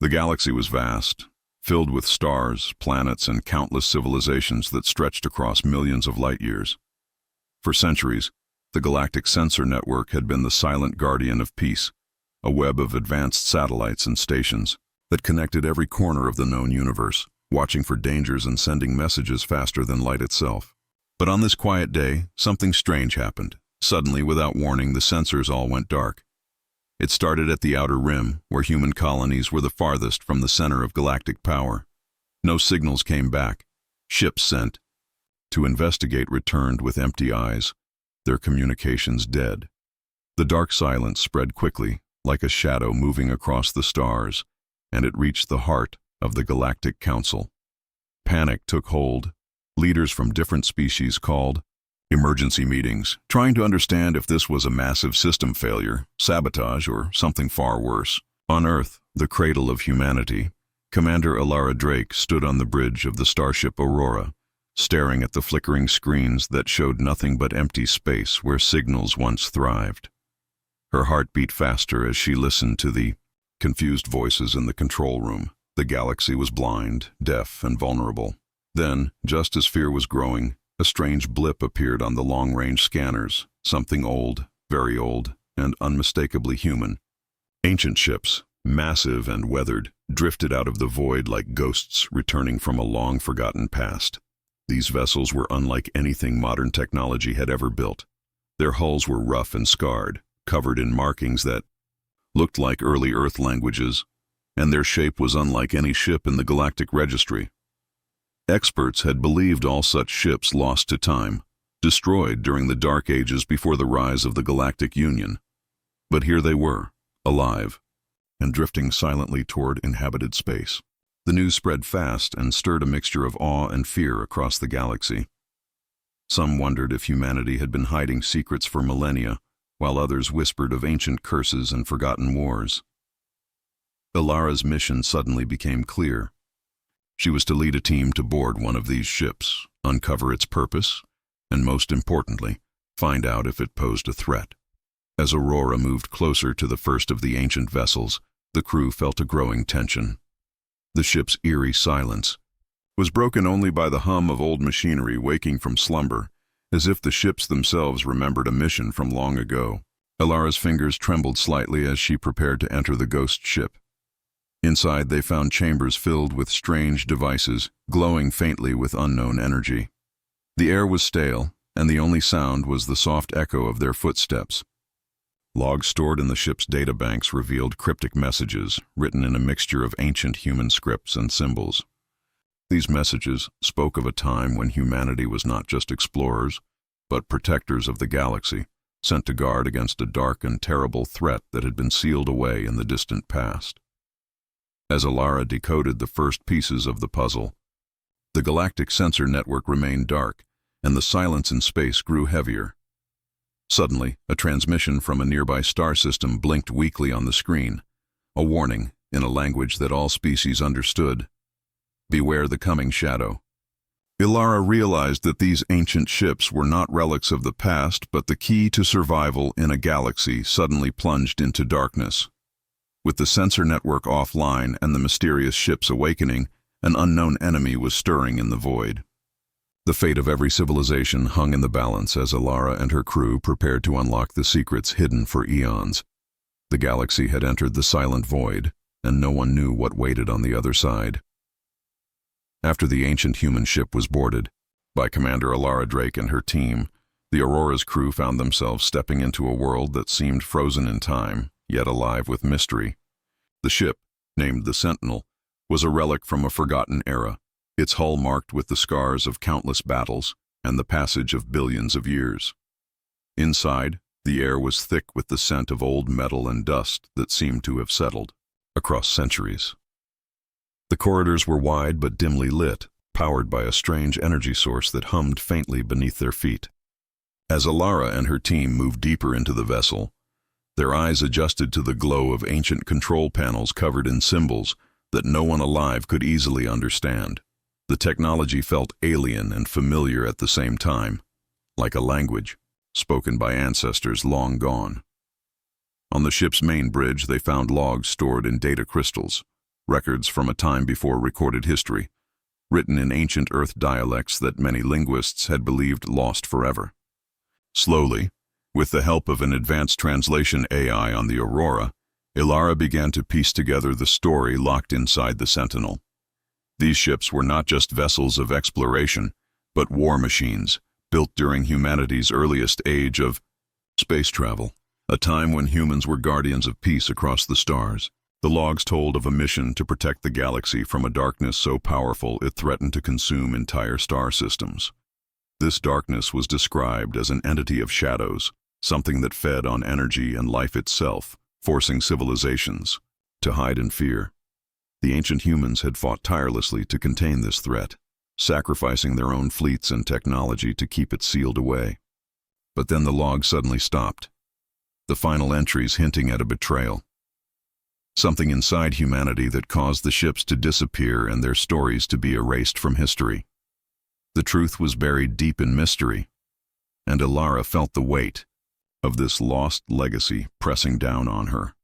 The galaxy was vast, filled with stars, planets, and countless civilizations that stretched across millions of light years. For centuries, the galactic sensor network had been the silent guardian of peace, a web of advanced satellites and stations that connected every corner of the known universe, watching for dangers and sending messages faster than light itself. But on this quiet day, something strange happened. Suddenly, without warning, the sensors all went dark. It started at the outer rim, where human colonies were the farthest from the center of galactic power. No signals came back. Ships sent to investigate returned with empty eyes, their communications dead. The dark silence spread quickly, like a shadow moving across the stars, and it reached the heart of the Galactic Council. Panic took hold. Leaders from different species called emergency meetings, trying to understand if this was a massive system failure, sabotage, or something far worse. On Earth, the cradle of humanity, Commander Alara Drake stood on the bridge of the starship Aurora, staring at the flickering screens that showed nothing but empty space where signals once thrived. Her heart beat faster as she listened to the confused voices in the control room. The galaxy was blind, deaf, and vulnerable. Then, just as fear was growing, a strange blip appeared on the long-range scanners, something old, very old, and unmistakably human. Ancient ships, massive and weathered, drifted out of the void like ghosts returning from a long-forgotten past. These vessels were unlike anything modern technology had ever built. Their hulls were rough and scarred, covered in markings that looked like early Earth languages, and their shape was unlike any ship in the galactic registry. Experts had believed all such ships lost to time, destroyed during the Dark Ages before the rise of the Galactic Union. But here they were, alive, and drifting silently toward inhabited space. The news spread fast and stirred a mixture of awe and fear across the galaxy. Some wondered if humanity had been hiding secrets for millennia, while others whispered of ancient curses and forgotten wars. Alara's mission suddenly became clear. She was to lead a team to board one of these ships, uncover its purpose, and most importantly, find out if it posed a threat. As Aurora moved closer to the first of the ancient vessels, the crew felt a growing tension. The ship's eerie silence was broken only by the hum of old machinery waking from slumber, as if the ships themselves remembered a mission from long ago. Alara's fingers trembled slightly as she prepared to enter the ghost ship. Inside, they found chambers filled with strange devices, glowing faintly with unknown energy. The air was stale, and the only sound was the soft echo of their footsteps. Logs stored in the ship's databanks revealed cryptic messages, written in a mixture of ancient human scripts and symbols. These messages spoke of a time when humanity was not just explorers, but protectors of the galaxy, sent to guard against a dark and terrible threat that had been sealed away in the distant past. As Alara decoded the first pieces of the puzzle, the galactic sensor network remained dark, and the silence in space grew heavier. Suddenly, a transmission from a nearby star system blinked weakly on the screen, a warning, in a language that all species understood. Beware the coming shadow. Alara realized that these ancient ships were not relics of the past, but the key to survival in a galaxy suddenly plunged into darkness. With the sensor network offline and the mysterious ships awakening, an unknown enemy was stirring in the void. The fate of every civilization hung in the balance as Alara and her crew prepared to unlock the secrets hidden for eons. The galaxy had entered the silent void, and no one knew what waited on the other side. After the ancient human ship was boarded by Commander Alara Drake and her team, the Aurora's crew found themselves stepping into a world that seemed frozen in time, yet alive with mystery. The ship, named the Sentinel, was a relic from a forgotten era, its hull marked with the scars of countless battles and the passage of billions of years. Inside, the air was thick with the scent of old metal and dust that seemed to have settled across centuries. The corridors were wide but dimly lit, powered by a strange energy source that hummed faintly beneath their feet. As Alara and her team moved deeper into the vessel, their eyes adjusted to the glow of ancient control panels covered in symbols that no one alive could easily understand. The technology felt alien and familiar at the same time, like a language spoken by ancestors long gone. On the ship's main bridge, they found logs stored in data crystals, records from a time before recorded history, written in ancient Earth dialects that many linguists had believed lost forever. Slowly, with the help of an advanced translation AI on the Aurora, Ilara began to piece together the story locked inside the Sentinel. These ships were not just vessels of exploration, but war machines, built during humanity's earliest age of space travel, a time when humans were guardians of peace across the stars. The logs told of a mission to protect the galaxy from a darkness so powerful it threatened to consume entire star systems. This darkness was described as an entity of shadows, something that fed on energy and life itself, forcing civilizations to hide in fear. The ancient humans had fought tirelessly to contain this threat, sacrificing their own fleets and technology to keep it sealed away. But then the log suddenly stopped, the final entries hinting at a betrayal. Something inside humanity that caused the ships to disappear and their stories to be erased from history. The truth was buried deep in mystery, and Ilara felt the weight of this lost legacy pressing down on her.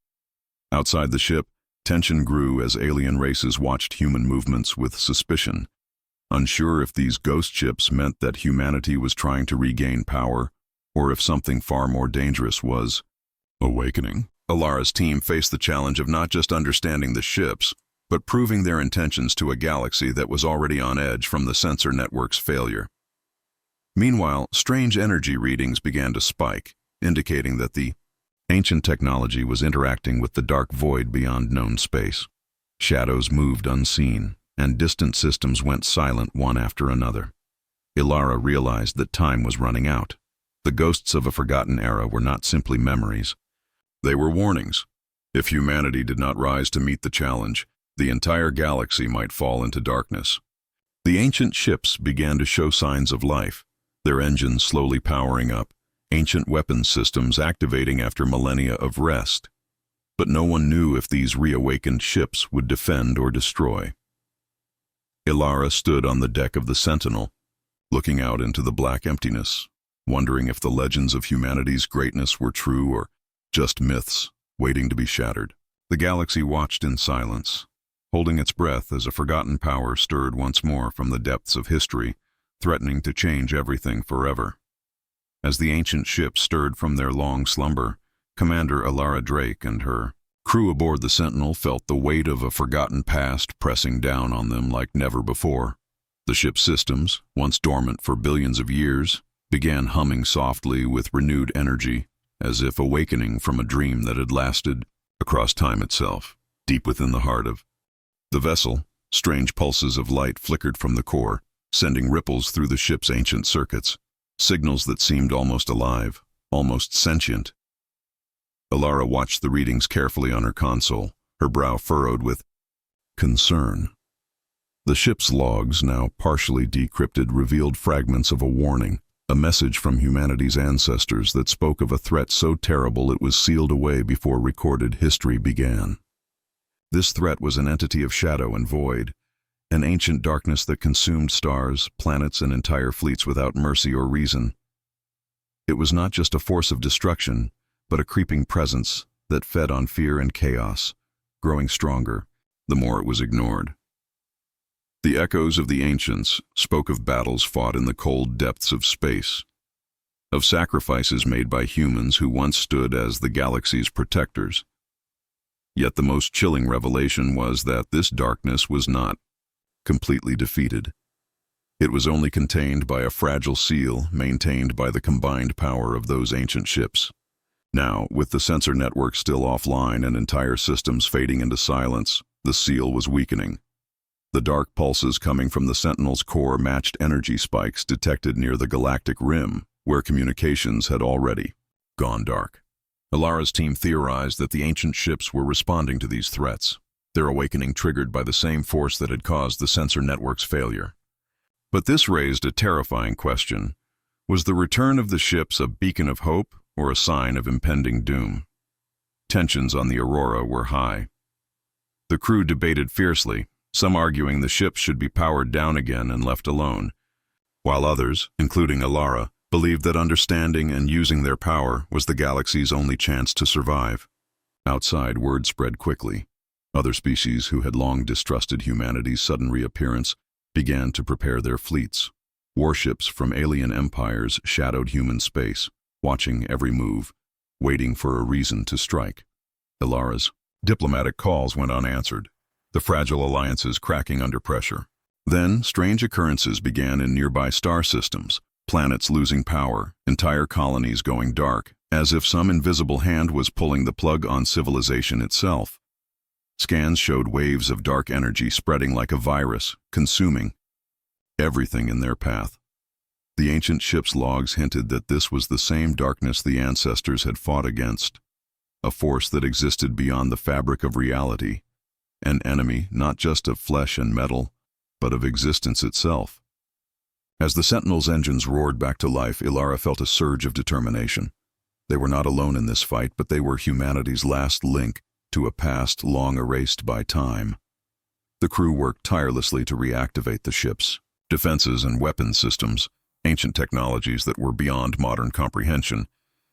Outside the ship, tension grew as alien races watched human movements with suspicion, unsure if these ghost ships meant that humanity was trying to regain power, or if something far more dangerous was awakening. Ilara's team faced the challenge of not just understanding the ships, but proving their intentions to a galaxy that was already on edge from the sensor network's failure. Meanwhile, strange energy readings began to spike, indicating that the ancient technology was interacting with the dark void beyond known space. Shadows moved unseen, and distant systems went silent one after another. Ilara realized that time was running out. The ghosts of a forgotten era were not simply memories. They were warnings. If humanity did not rise to meet the challenge, the entire galaxy might fall into darkness. The ancient ships began to show signs of life, their engines slowly powering up, ancient weapons systems activating after millennia of rest. But no one knew if these reawakened ships would defend or destroy. Ilara stood on the deck of the Sentinel, looking out into the black emptiness, wondering if the legends of humanity's greatness were true or just myths waiting to be shattered. The galaxy watched in silence, holding its breath as a forgotten power stirred once more from the depths of history, threatening to change everything forever. As the ancient ships stirred from their long slumber, Commander Ilara Drake and her crew aboard the Sentinel felt the weight of a forgotten past pressing down on them like never before. The ship's systems, once dormant for billions of years, began humming softly with renewed energy, as if awakening from a dream that had lasted across time itself. Deep within the heart of the vessel, strange pulses of light flickered from the core, sending ripples through the ship's ancient circuits, signals that seemed almost alive, almost sentient. Ilara watched the readings carefully on her console, her brow furrowed with concern. The ship's logs, now partially decrypted, revealed fragments of a warning, a message from humanity's ancestors that spoke of a threat so terrible it was sealed away before recorded history began. This threat was an entity of shadow and void, an ancient darkness that consumed stars, planets, and entire fleets without mercy or reason. It was not just a force of destruction, but a creeping presence that fed on fear and chaos, growing stronger the more it was ignored. The echoes of the ancients spoke of battles fought in the cold depths of space, of sacrifices made by humans who once stood as the galaxy's protectors. Yet the most chilling revelation was that this darkness was not completely defeated. It was only contained by a fragile seal maintained by the combined power of those ancient ships. Now, with the sensor network still offline and entire systems fading into silence, the seal was weakening. The dark pulses coming from the Sentinel's core matched energy spikes detected near the galactic rim, where communications had already gone dark. Ilara's team theorized that the ancient ships were responding to these threats, their awakening triggered by the same force that had caused the sensor network's failure. But this raised a terrifying question. Was the return of the ships a beacon of hope or a sign of impending doom? Tensions on the Aurora were high. The crew debated fiercely, some arguing the ships should be powered down again and left alone, while others, including Ilara, believed that understanding and using their power was the galaxy's only chance to survive. Outside, word spread quickly. Other species who had long distrusted humanity's sudden reappearance began to prepare their fleets. Warships from alien empires shadowed human space, watching every move, waiting for a reason to strike. Ilara's diplomatic calls went unanswered, the fragile alliances cracking under pressure. Then, strange occurrences began in nearby star systems, planets losing power, entire colonies going dark, as if some invisible hand was pulling the plug on civilization itself. Scans showed waves of dark energy spreading like a virus, consuming everything in their path. The ancient ship's logs hinted that this was the same darkness the ancestors had fought against, a force that existed beyond the fabric of reality, an enemy not just of flesh and metal, but of existence itself. As the Sentinel's engines roared back to life, Ilara felt a surge of determination. They were not alone in this fight, but they were humanity's last link to a past long erased by time. The crew worked tirelessly to reactivate the ship's defenses and weapons systems, ancient technologies that were beyond modern comprehension,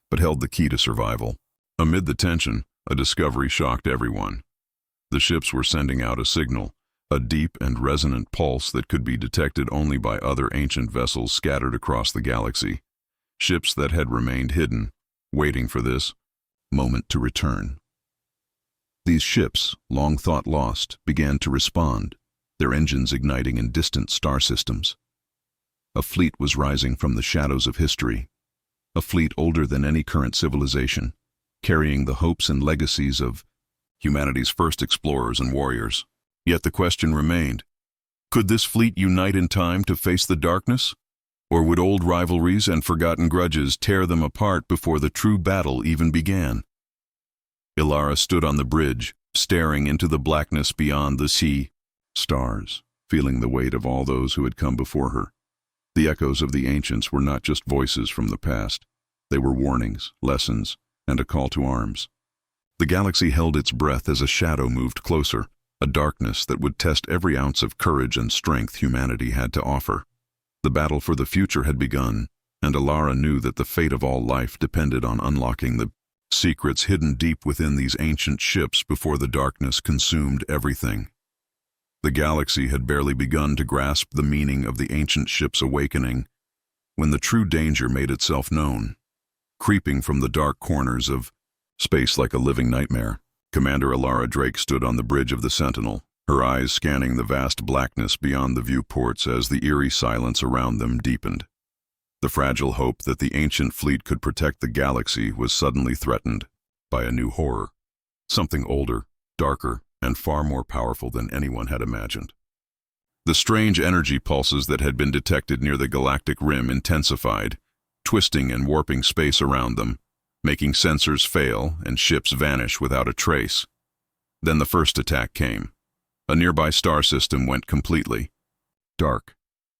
but held the key to survival. Amid the tension, a discovery shocked everyone. The ships were sending out a signal, a deep and resonant pulse that could be detected only by other ancient vessels scattered across the galaxy. Ships that had remained hidden, waiting for this moment to return. These ships, long thought lost, began to respond, their engines igniting in distant star systems. A fleet was rising from the shadows of history, a fleet older than any current civilization, carrying the hopes and legacies of humanity's first explorers and warriors. Yet the question remained, could this fleet unite in time to face the darkness? Or would old rivalries and forgotten grudges tear them apart before the true battle even began? Ilara stood on the bridge, staring into the blackness beyond the sea stars, feeling the weight of all those who had come before her. The echoes of the ancients were not just voices from the past. They were warnings, lessons, and a call to arms. The galaxy held its breath as a shadow moved closer, a darkness that would test every ounce of courage and strength humanity had to offer. The battle for the future had begun, and Ilara knew that the fate of all life depended on unlocking the secrets hidden deep within these ancient ships before the darkness consumed everything. The galaxy had barely begun to grasp the meaning of the ancient ship's awakening when the true danger made itself known. Creeping from the dark corners of space like a living nightmare, Commander Ilara Drake stood on the bridge of the Sentinel, her eyes scanning the vast blackness beyond the viewports as the eerie silence around them deepened. The fragile hope that the ancient fleet could protect the galaxy was suddenly threatened by a new horror, something older, darker, and far more powerful than anyone had imagined. The strange energy pulses that had been detected near the galactic rim intensified, twisting and warping space around them, making sensors fail and ships vanish without a trace. Then the first attack came. A nearby star system went completely dark.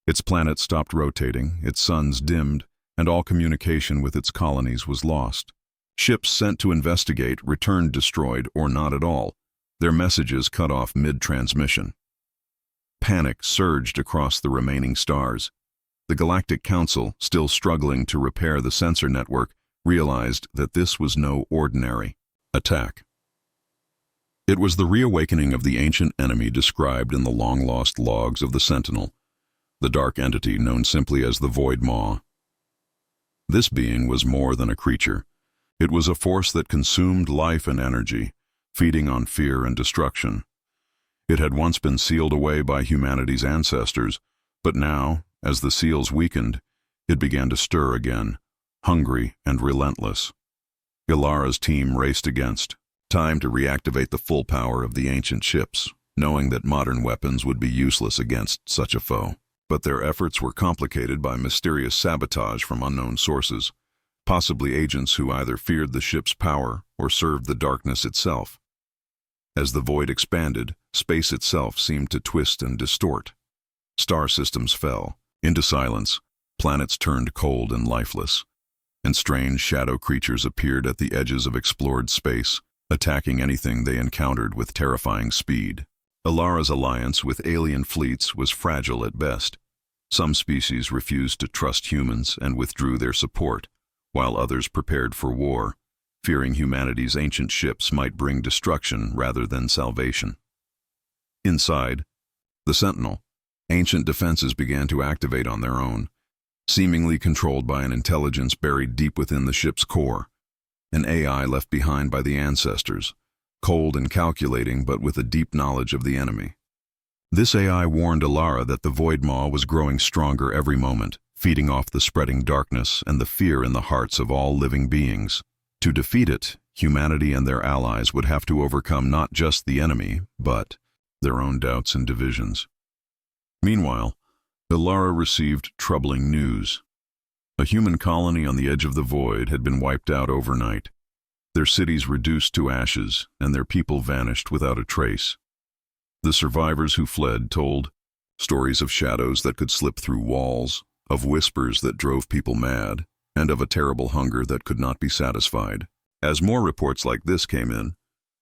Its planets stopped rotating, its suns dimmed, and all communication with its colonies was lost. Ships sent to investigate returned destroyed or not at all, their messages cut off mid-transmission. Panic surged across the remaining stars. The Galactic Council, still struggling to repair the sensor network, realized that this was no ordinary attack. It was the reawakening of the ancient enemy described in the long-lost logs of the Sentinel, the dark entity known simply as the Void Maw. This being was more than a creature. It was a force that consumed life and energy, feeding on fear and destruction. It had once been sealed away by humanity's ancestors, but now, as the seals weakened, it began to stir again, hungry and relentless. Ilara's team raced against time to reactivate the full power of the ancient ships, knowing that modern weapons would be useless against such a foe. But their efforts were complicated by mysterious sabotage from unknown sources, possibly agents who either feared the ship's power or served the darkness itself. As the void expanded, space itself seemed to twist and distort. Star systems fell into silence, planets turned cold and lifeless, and strange shadow creatures appeared at the edges of explored space, attacking anything they encountered with terrifying speed. Ilara's alliance with alien fleets was fragile at best. Some species refused to trust humans and withdrew their support, while others prepared for war, fearing humanity's ancient ships might bring destruction rather than salvation. Inside, the Sentinel, ancient defenses began to activate on their own, seemingly controlled by an intelligence buried deep within the ship's core, an AI left behind by the ancestors, cold and calculating but with a deep knowledge of the enemy. This AI warned Alara that the Void Maw was growing stronger every moment, feeding off the spreading darkness and the fear in the hearts of all living beings. To defeat it, humanity and their allies would have to overcome not just the enemy, but their own doubts and divisions. Meanwhile, Alara received troubling news. A human colony on the edge of the void had been wiped out overnight, their cities reduced to ashes, and their people vanished without a trace. The survivors who fled told stories of shadows that could slip through walls, of whispers that drove people mad, and of a terrible hunger that could not be satisfied. As more reports like this came in,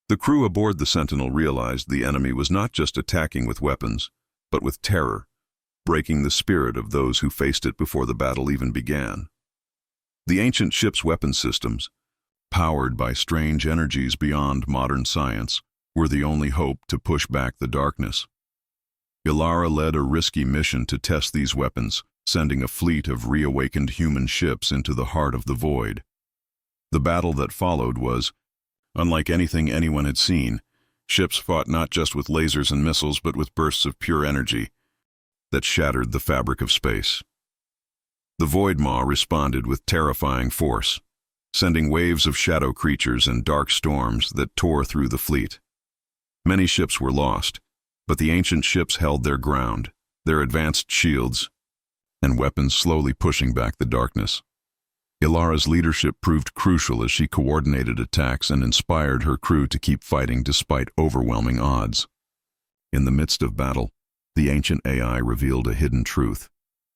the crew aboard the Sentinel realized the enemy was not just attacking with weapons, but with terror, breaking the spirit of those who faced it before the battle even began. The ancient ship's weapon systems, powered by strange energies beyond modern science, were the only hope to push back the darkness. Alara led a risky mission to test these weapons, sending a fleet of reawakened human ships into the heart of the void. The battle that followed was unlike anything anyone had seen. Ships fought not just with lasers and missiles, but with bursts of pure energy that shattered the fabric of space. The Void Maw responded with terrifying force, sending waves of shadow creatures and dark storms that tore through the fleet. Many ships were lost, but the ancient ships held their ground, their advanced shields and weapons slowly pushing back the darkness. Ilara's leadership proved crucial as she coordinated attacks and inspired her crew to keep fighting despite overwhelming odds. In the midst of battle, the ancient AI revealed a hidden truth.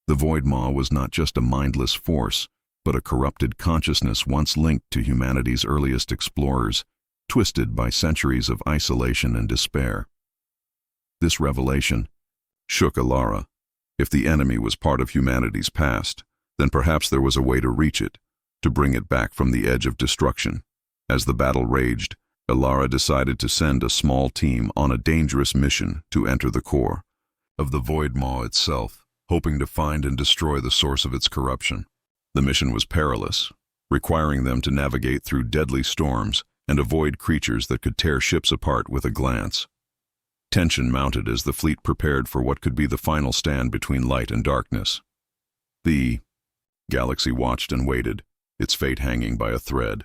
The Void Maw was not just a mindless force, but a corrupted consciousness once linked to humanity's earliest explorers, twisted by centuries of isolation and despair. This revelation shook Alara. If the enemy was part of humanity's past, then perhaps there was a way to reach it, to bring it back from the edge of destruction. As the battle raged, Alara decided to send a small team on a dangerous mission to enter the core of the Void Maw itself, hoping to find and destroy the source of its corruption. The mission was perilous, requiring them to navigate through deadly storms and avoid creatures that could tear ships apart with a glance. Tension mounted as the fleet prepared for what could be the final stand between light and darkness. The galaxy watched and waited, its fate hanging by a thread.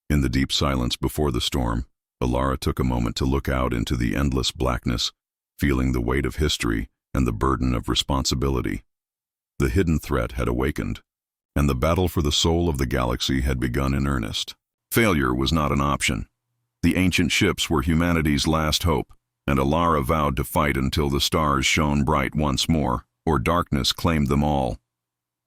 In the deep silence before the storm, Alara took a moment to look out into the endless blackness, feeling the weight of history and the burden of responsibility. The hidden threat had awakened, and the battle for the soul of the galaxy had begun in earnest. Failure was not an option. The ancient ships were humanity's last hope, and Alara vowed to fight until the stars shone bright once more, or darkness claimed them all.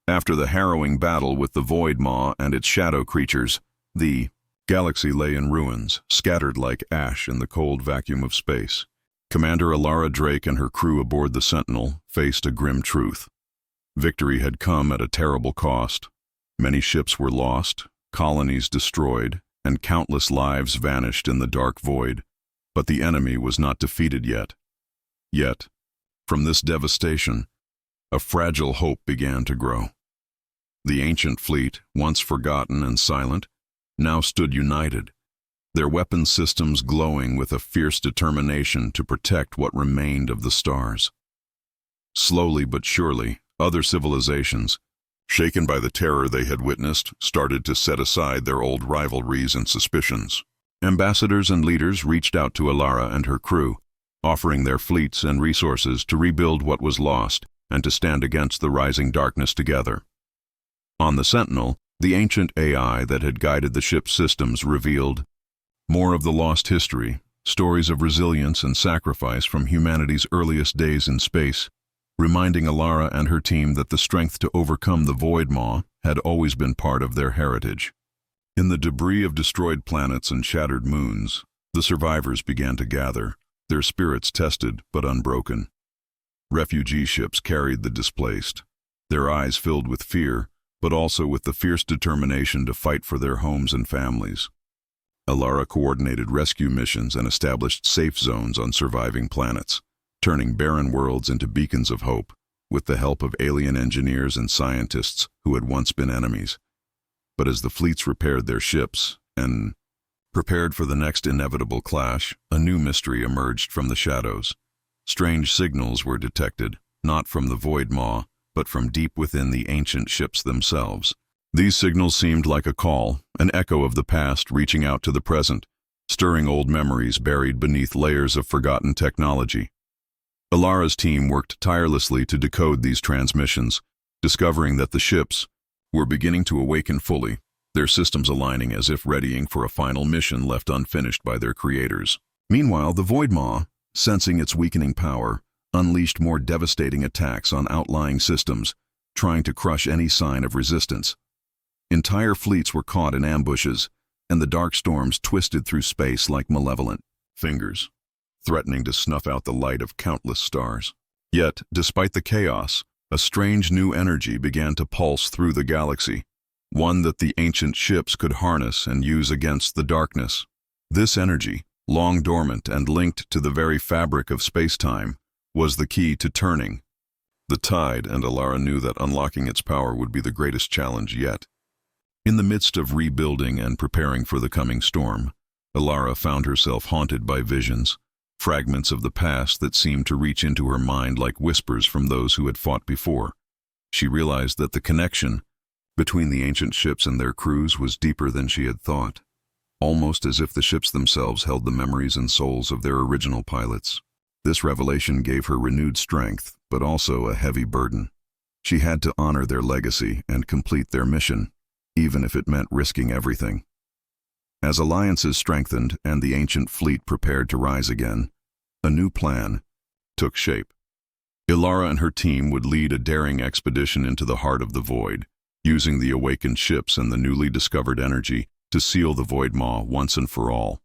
After the harrowing battle with the Void Maw and its shadow creatures, the galaxy lay in ruins, scattered like ash in the cold vacuum of space. Commander Alara Drake and her crew aboard the Sentinel faced a grim truth. Victory had come at a terrible cost. Many ships were lost, colonies destroyed, and countless lives vanished in the dark void. But the enemy was not defeated yet. Yet, from this devastation, a fragile hope began to grow. The ancient fleet, once forgotten and silent, now stood united, their weapon systems glowing with a fierce determination to protect what remained of the stars. Slowly but surely, other civilizations, shaken by the terror they had witnessed, started to set aside their old rivalries and suspicions. Ambassadors and leaders reached out to Alara and her crew, offering their fleets and resources to rebuild what was lost and to stand against the rising darkness together. On the Sentinel, the ancient AI that had guided the ship's systems revealed more of the lost history, stories of resilience and sacrifice from humanity's earliest days in space, reminding Alara and her team that the strength to overcome the Void Maw had always been part of their heritage. In the debris of destroyed planets and shattered moons, the survivors began to gather, their spirits tested but unbroken. Refugee ships carried the displaced, their eyes filled with fear, but also with the fierce determination to fight for their homes and families. Alara coordinated rescue missions and established safe zones on surviving planets, turning barren worlds into beacons of hope, with the help of alien engineers and scientists who had once been enemies. But as the fleets repaired their ships and prepared for the next inevitable clash, a new mystery emerged from the shadows. Strange signals were detected, not from the Void Maw, but from deep within the ancient ships themselves. These signals seemed like a call, an echo of the past reaching out to the present, stirring old memories buried beneath layers of forgotten technology. Alara's team worked tirelessly to decode these transmissions, discovering that the ships were beginning to awaken fully, their systems aligning as if readying for a final mission left unfinished by their creators. Meanwhile, the Void Maw, sensing its weakening power, unleashed more devastating attacks on outlying systems, trying to crush any sign of resistance. Entire fleets were caught in ambushes, and the dark storms twisted through space like malevolent fingers, threatening to snuff out the light of countless stars. Yet, despite the chaos, a strange new energy began to pulse through the galaxy, one that the ancient ships could harness and use against the darkness. This energy, long dormant and linked to the very fabric of space-time, was the key to turning the tide, and Alara knew that unlocking its power would be the greatest challenge yet. In the midst of rebuilding and preparing for the coming storm, Alara found herself haunted by visions, fragments of the past that seemed to reach into her mind like whispers from those who had fought before. She realized that the connection between the ancient ships and their crews was deeper than she had thought, almost as if the ships themselves held the memories and souls of their original pilots. This revelation gave her renewed strength, but also a heavy burden. She had to honor their legacy and complete their mission, even if it meant risking everything. As alliances strengthened and the ancient fleet prepared to rise again, a new plan took shape. Alara and her team would lead a daring expedition into the heart of the void, using the awakened ships and the newly discovered energy to seal the Void Maw once and for all.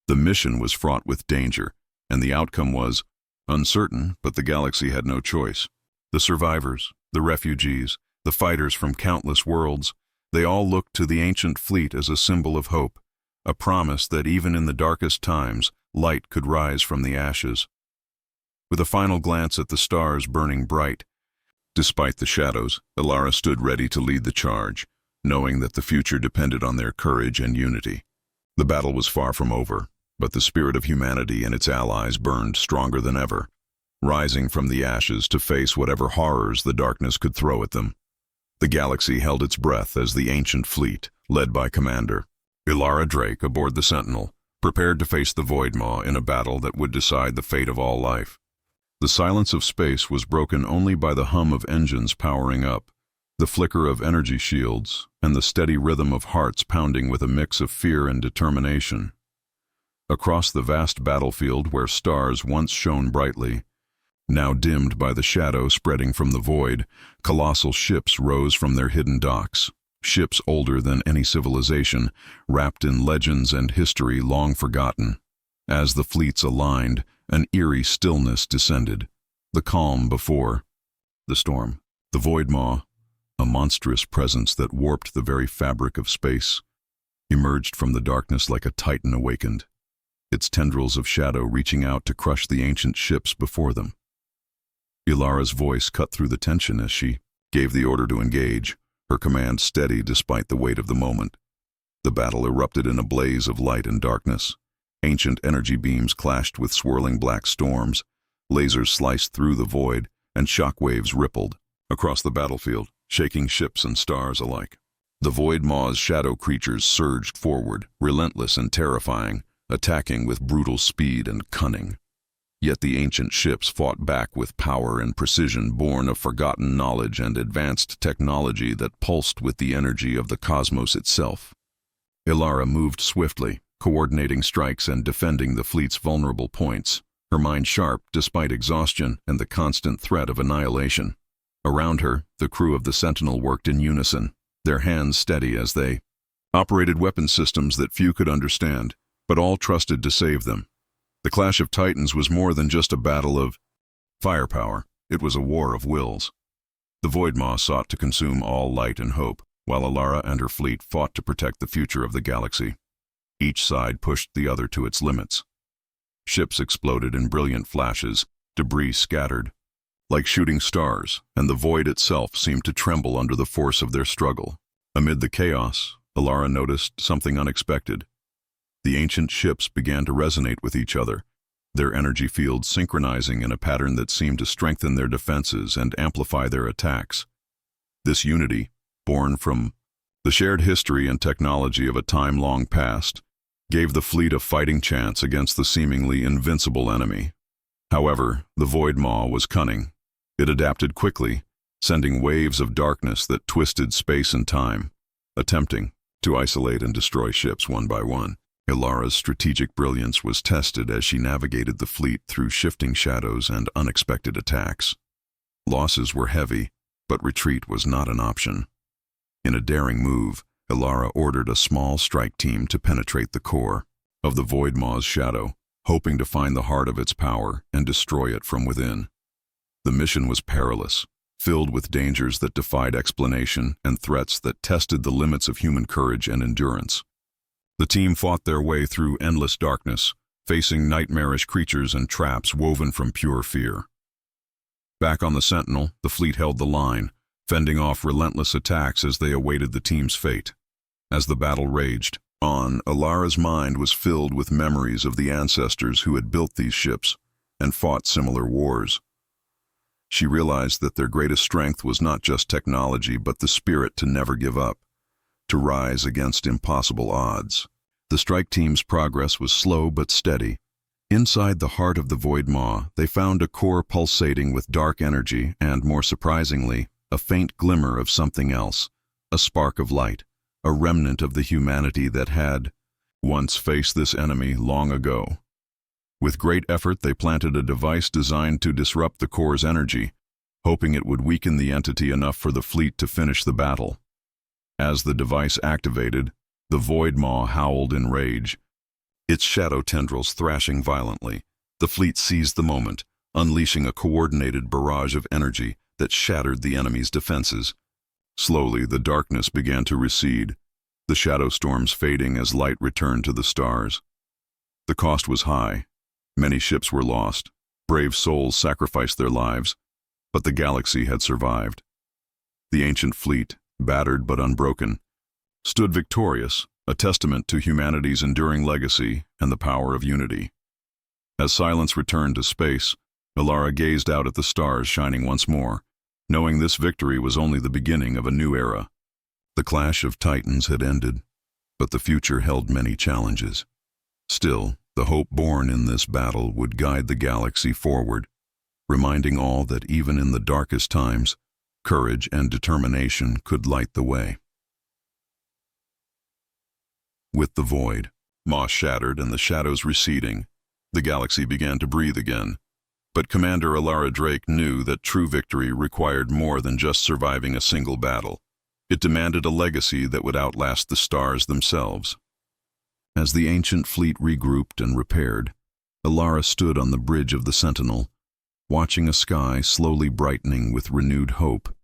The mission was fraught with danger, and the outcome was uncertain, but the galaxy had no choice. The survivors, the refugees, the fighters from countless worlds, they all looked to the ancient fleet as a symbol of hope, a promise that even in the darkest times, light could rise from the ashes. With a final glance at the stars burning bright, despite the shadows, Alara stood ready to lead the charge, knowing that the future depended on their courage and unity. The battle was far from over, but the spirit of humanity and its allies burned stronger than ever, rising from the ashes to face whatever horrors the darkness could throw at them. The galaxy held its breath as the ancient fleet, led by Commander Alara Drake aboard the Sentinel, prepared to face the Void Maw in a battle that would decide the fate of all life. The silence of space was broken only by the hum of engines powering up, the flicker of energy shields, and the steady rhythm of hearts pounding with a mix of fear and determination. Across the vast battlefield where stars once shone brightly, now dimmed by the shadow spreading from the void, colossal ships rose from their hidden docks, ships older than any civilization, wrapped in legends and history long forgotten. As the fleets aligned, an eerie stillness descended, the calm before the storm. The Void Maw, a monstrous presence that warped the very fabric of space, emerged from the darkness like a titan awakened, its tendrils of shadow reaching out to crush the ancient ships before them. Alara's voice cut through the tension as she gave the order to engage, her command steady despite the weight of the moment. The battle erupted in a blaze of light and darkness. Ancient energy beams clashed with swirling black storms, lasers sliced through the void, and shockwaves rippled across the battlefield, shaking ships and stars alike. The Void Maw's shadow creatures surged forward, relentless and terrifying, attacking with brutal speed and cunning. Yet the ancient ships fought back with power and precision born of forgotten knowledge and advanced technology that pulsed with the energy of the cosmos itself. Alara moved swiftly, coordinating strikes and defending the fleet's vulnerable points, her mind sharp despite exhaustion and the constant threat of annihilation. Around her, the crew of the Sentinel worked in unison, their hands steady as they operated weapon systems that few could understand, but all trusted to save them. The clash of titans was more than just a battle of firepower, it was a war of wills. The Void Maw sought to consume all light and hope, while Alara and her fleet fought to protect the future of the galaxy. Each side pushed the other to its limits. Ships exploded in brilliant flashes, debris scattered like shooting stars, and the void itself seemed to tremble under the force of their struggle. Amid the chaos, Alara noticed something unexpected. The ancient ships began to resonate with each other, their energy fields synchronizing in a pattern that seemed to strengthen their defenses and amplify their attacks. This unity, born from the shared history and technology of a time long past, gave the fleet a fighting chance against the seemingly invincible enemy. However, the Void Maw was cunning. It adapted quickly, sending waves of darkness that twisted space and time, attempting to isolate and destroy ships one by one. Alara's strategic brilliance was tested as she navigated the fleet through shifting shadows and unexpected attacks. Losses were heavy, but retreat was not an option. In a daring move, Alara ordered a small strike team to penetrate the core of the Void Maw's shadow, hoping to find the heart of its power and destroy it from within. The mission was perilous, filled with dangers that defied explanation and threats that tested the limits of human courage and endurance. The team fought their way through endless darkness, facing nightmarish creatures and traps woven from pure fear. Back on the Sentinel, the fleet held the line, fending off relentless attacks as they awaited the team's fate. As the battle raged on, Alara's mind was filled with memories of the ancestors who had built these ships and fought similar wars. She realized that their greatest strength was not just technology, but the spirit to never give up, to rise against impossible odds. The strike team's progress was slow but steady. Inside the heart of the Void Maw, they found a core pulsating with dark energy and, more surprisingly, a faint glimmer of something else, a spark of light, a remnant of the humanity that had once faced this enemy long ago. With great effort, they planted a device designed to disrupt the core's energy, hoping it would weaken the entity enough for the fleet to finish the battle. As the device activated, the Void Maw howled in rage, its shadow tendrils thrashing violently. The fleet seized the moment, unleashing a coordinated barrage of energy that shattered the enemy's defenses. Slowly, the darkness began to recede, the shadow storms fading as light returned to the stars. The cost was high. Many ships were lost, brave souls sacrificed their lives, but the galaxy had survived. The ancient fleet, battered but unbroken, stood victorious, a testament to humanity's enduring legacy and the power of unity. As silence returned to space, Alara gazed out at the stars shining once more, knowing this victory was only the beginning of a new era. The clash of titans had ended, but the future held many challenges. Still, the hope born in this battle would guide the galaxy forward, reminding all that even in the darkest times, courage and determination could light the way. With the Void Maw shattered and the shadows receding, the galaxy began to breathe again. But Commander Alara Drake knew that true victory required more than just surviving a single battle. It demanded a legacy that would outlast the stars themselves. As the ancient fleet regrouped and repaired, Alara stood on the bridge of the Sentinel, watching a sky slowly brightening with renewed hope,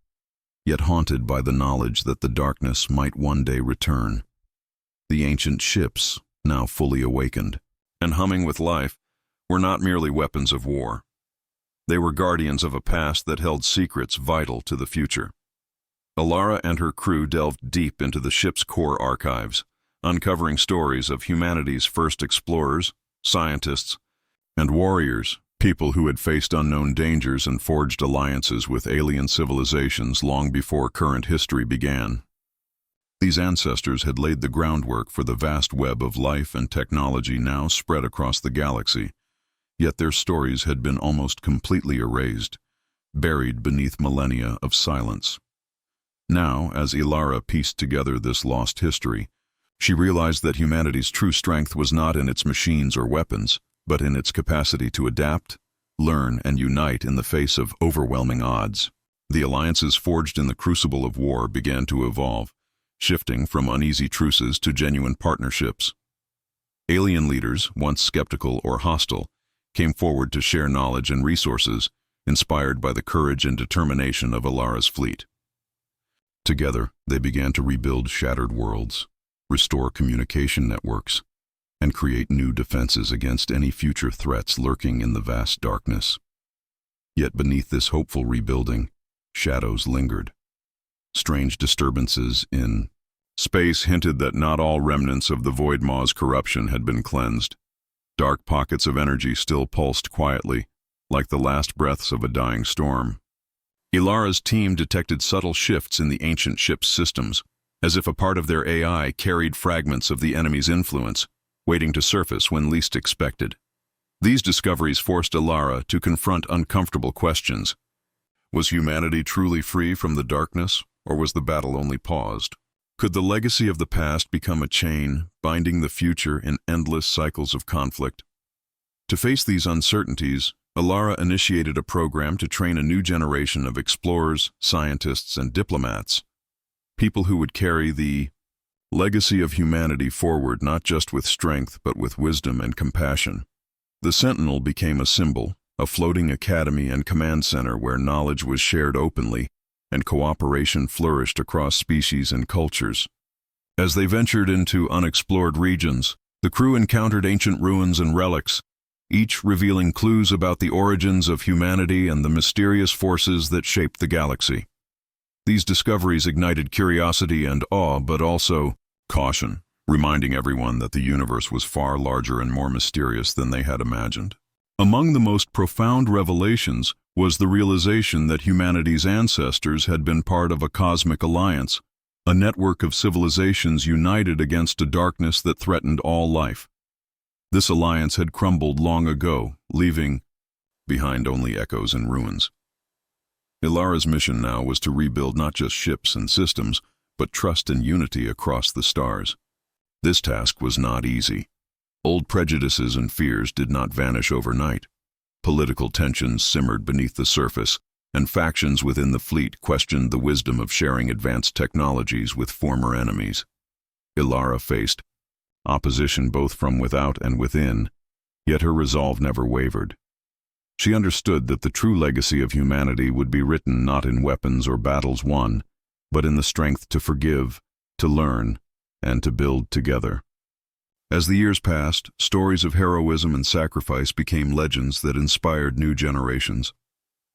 yet haunted by the knowledge that the darkness might one day return. The ancient ships, now fully awakened and humming with life, were not merely weapons of war. They were guardians of a past that held secrets vital to the future. Alara and her crew delved deep into the ship's core archives, uncovering stories of humanity's first explorers, scientists, and warriors, people who had faced unknown dangers and forged alliances with alien civilizations long before current history began. These ancestors had laid the groundwork for the vast web of life and technology now spread across the galaxy, yet their stories had been almost completely erased, buried beneath millennia of silence. Now, as Alara pieced together this lost history, she realized that humanity's true strength was not in its machines or weapons, but in its capacity to adapt, learn, and unite in the face of overwhelming odds. The alliances forged in the crucible of war began to evolve, shifting from uneasy truces to genuine partnerships. Alien leaders, once skeptical or hostile, came forward to share knowledge and resources, inspired by the courage and determination of Ilara's fleet. Together, they began to rebuild shattered worlds, restore communication networks, and create new defenses against any future threats lurking in the vast darkness. Yet beneath this hopeful rebuilding, shadows lingered. Strange disturbances in space hinted that not all remnants of the Void Maw's corruption had been cleansed. Dark pockets of energy still pulsed quietly, like the last breaths of a dying storm. Ilara's team detected subtle shifts in the ancient ship's systems, as if a part of their AI carried fragments of the enemy's influence, waiting to surface when least expected. These discoveries forced Ilara to confront uncomfortable questions. Was humanity truly free from the darkness, or was the battle only paused? Could the legacy of the past become a chain, binding the future in endless cycles of conflict? To face these uncertainties, Ilara initiated a program to train a new generation of explorers, scientists, and diplomats, people who would carry the legacy of humanity forward not just with strength but with wisdom and compassion. The Sentinel became a symbol, a floating academy and command center where knowledge was shared openly and cooperation flourished across species and cultures. As they ventured into unexplored regions, the crew encountered ancient ruins and relics, each revealing clues about the origins of humanity and the mysterious forces that shaped the galaxy. These discoveries ignited curiosity and awe, but also caution, reminding everyone that the universe was far larger and more mysterious than they had imagined. Among the most profound revelations was the realization that humanity's ancestors had been part of a cosmic alliance, a network of civilizations united against a darkness that threatened all life. This alliance had crumbled long ago, leaving behind only echoes and ruins. Ilara's mission now was to rebuild not just ships and systems, but trust and unity across the stars. This task was not easy. Old prejudices and fears did not vanish overnight. Political tensions simmered beneath the surface, and factions within the fleet questioned the wisdom of sharing advanced technologies with former enemies. Ilara faced opposition both from without and within, yet her resolve never wavered. She understood that the true legacy of humanity would be written not in weapons or battles won, but in the strength to forgive, to learn, and to build together. As the years passed, stories of heroism and sacrifice became legends that inspired new generations.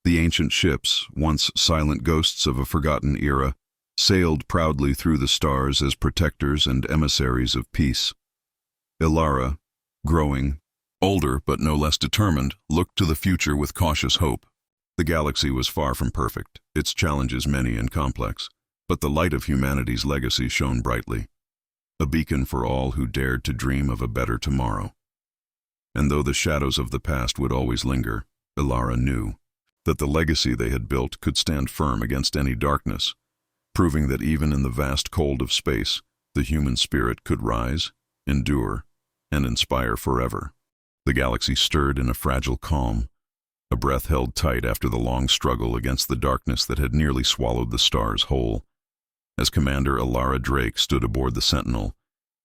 The ancient ships, once silent ghosts of a forgotten era, sailed proudly through the stars as protectors and emissaries of peace. Ilara, growing, older but no less determined, looked to the future with cautious hope. The galaxy was far from perfect, its challenges many and complex, but the light of humanity's legacy shone brightly, a beacon for all who dared to dream of a better tomorrow. And though the shadows of the past would always linger, Ilara knew that the legacy they had built could stand firm against any darkness, proving that even in the vast cold of space, the human spirit could rise, endure, and inspire forever. The galaxy stirred in a fragile calm, a breath held tight after the long struggle against the darkness that had nearly swallowed the stars whole. As Commander Ilara Drake stood aboard the Sentinel,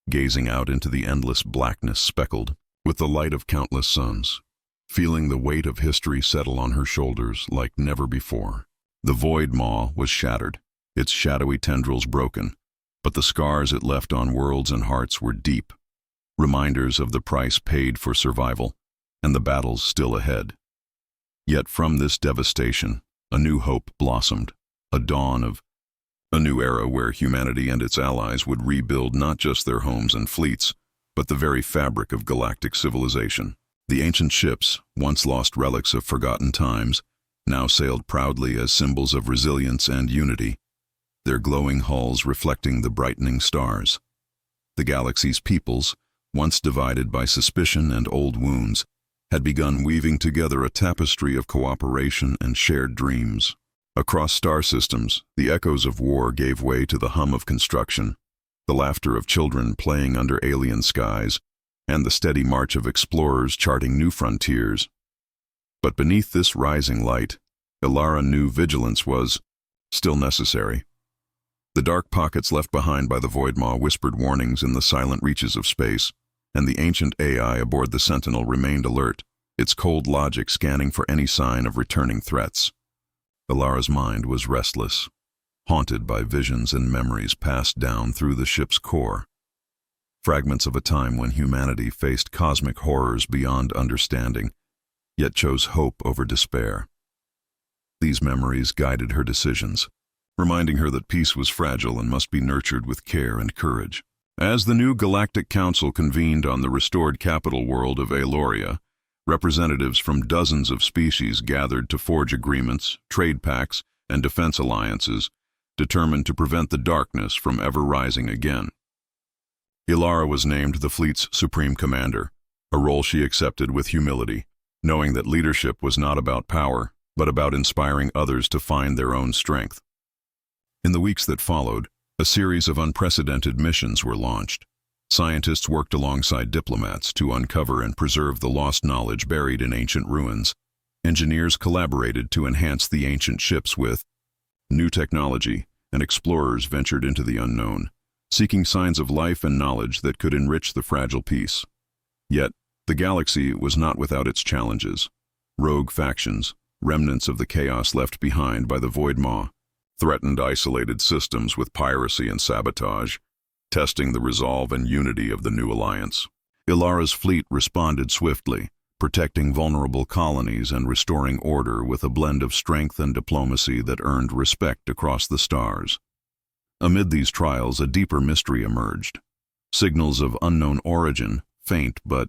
gazing out into the endless blackness speckled with the light of countless suns, feeling the weight of history settle on her shoulders like never before. The Void Maw was shattered, its shadowy tendrils broken, but the scars it left on worlds and hearts were deep, reminders of the price paid for survival and the battles still ahead. Yet from this devastation, a new hope blossomed, a dawn of a new era where humanity and its allies would rebuild not just their homes and fleets, but the very fabric of galactic civilization. The ancient ships, once lost relics of forgotten times, now sailed proudly as symbols of resilience and unity, their glowing hulls reflecting the brightening stars. The galaxy's peoples, once divided by suspicion and old wounds, had begun weaving together a tapestry of cooperation and shared dreams. Across star systems, the echoes of war gave way to the hum of construction, the laughter of children playing under alien skies, and the steady march of explorers charting new frontiers. But beneath this rising light, Ilara knew vigilance was still necessary. The dark pockets left behind by the Void Maw whispered warnings in the silent reaches of space, and the ancient AI aboard the Sentinel remained alert, its cold logic scanning for any sign of returning threats. Ilara's mind was restless, haunted by visions and memories passed down through the ship's core. Fragments of a time when humanity faced cosmic horrors beyond understanding, yet chose hope over despair. These memories guided her decisions, reminding her that peace was fragile and must be nurtured with care and courage. As the new Galactic Council convened on the restored capital world of Aloria, representatives from dozens of species gathered to forge agreements, trade pacts, and defense alliances, determined to prevent the darkness from ever rising again. Ilara was named the fleet's supreme commander, a role she accepted with humility, knowing that leadership was not about power, but about inspiring others to find their own strength. In the weeks that followed, a series of unprecedented missions were launched. Scientists worked alongside diplomats to uncover and preserve the lost knowledge buried in ancient ruins. Engineers collaborated to enhance the ancient ships with new technology, and explorers ventured into the unknown, seeking signs of life and knowledge that could enrich the fragile peace. Yet, the galaxy was not without its challenges. Rogue factions, remnants of the chaos left behind by the Void Maw, threatened isolated systems with piracy and sabotage, testing the resolve and unity of the new alliance. Ilara's fleet responded swiftly, protecting vulnerable colonies and restoring order with a blend of strength and diplomacy that earned respect across the stars. Amid these trials, a deeper mystery emerged. Signals of unknown origin, faint but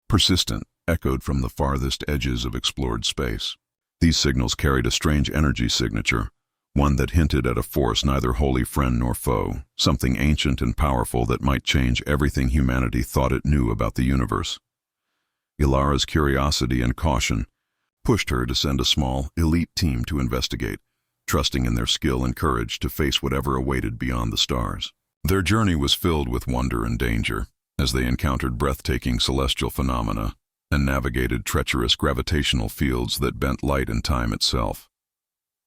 persistent, echoed from the farthest edges of explored space. These signals carried a strange energy signature, one that hinted at a force neither wholly friend nor foe, something ancient and powerful that might change everything humanity thought it knew about the universe. Ilara's curiosity and caution pushed her to send a small, elite team to investigate, trusting in their skill and courage to face whatever awaited beyond the stars. Their journey was filled with wonder and danger, as they encountered breathtaking celestial phenomena and navigated treacherous gravitational fields that bent light and time itself.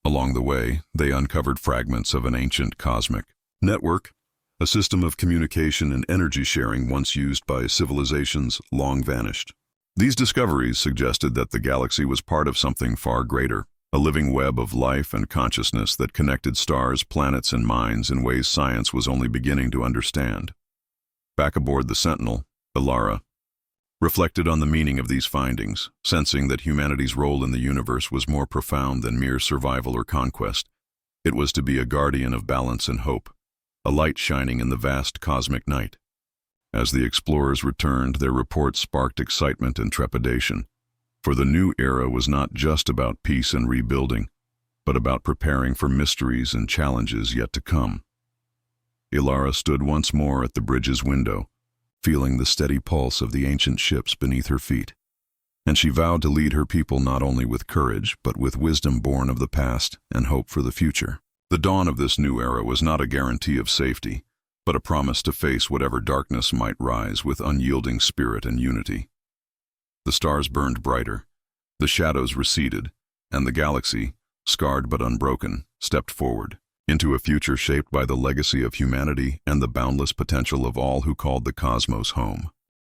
Along the way, they uncovered fragments of an ancient cosmic network, a system of communication and energy sharing once used by civilizations long vanished. These discoveries suggested that the galaxy was part of something far greater, a living web of life and consciousness that connected stars, planets, and minds in ways science was only beginning to understand. Back aboard the Sentinel, Ilara reflected on the meaning of these findings, sensing that humanity's role in the universe was more profound than mere survival or conquest. It was to be a guardian of balance and hope, a light shining in the vast cosmic night. As the explorers returned, their reports sparked excitement and trepidation, for the new era was not just about peace and rebuilding, but about preparing for mysteries and challenges yet to come. Ilara stood once more at the bridge's window, feeling the steady pulse of the ancient ships beneath her feet, and she vowed to lead her people not only with courage, but with wisdom born of the past and hope for the future. The dawn of this new era was not a guarantee of safety, but a promise to face whatever darkness might rise with unyielding spirit and unity. The stars burned brighter, the shadows receded, and the galaxy, scarred but unbroken, stepped forward into a future shaped by the legacy of humanity and the boundless potential of all who called the cosmos home.